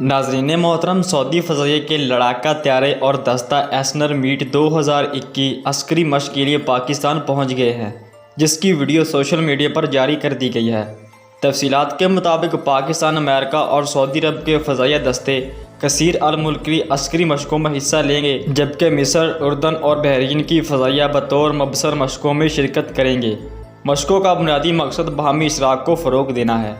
नाज़रीन मोहतरम, सऊदी फ़ज़ाइया के लड़ाका तैयारे और दस्ता एसनर मीट 2021 अस्करी मशक़ के लिए पाकिस्तान पहुँच गए हैं, जिसकी वीडियो सोशल मीडिया पर जारी कर दी गई है। तफसीलात के मुताबिक पाकिस्तान, अमेरिका और सऊदी अरब के फ़ज़ाइया दस्ते कसीर अल मुल्की अस्करी मशक़ों में हिस्सा लेंगे, जबकि मिस्र, उर्दन और बहरीन की फ़ज़ाइया बतौर मबसर मशक़ों में शिरकत करेंगे। मशक़ों का बुनियादी मकसद बाहमी इशराक को फ़रोग़ देना है।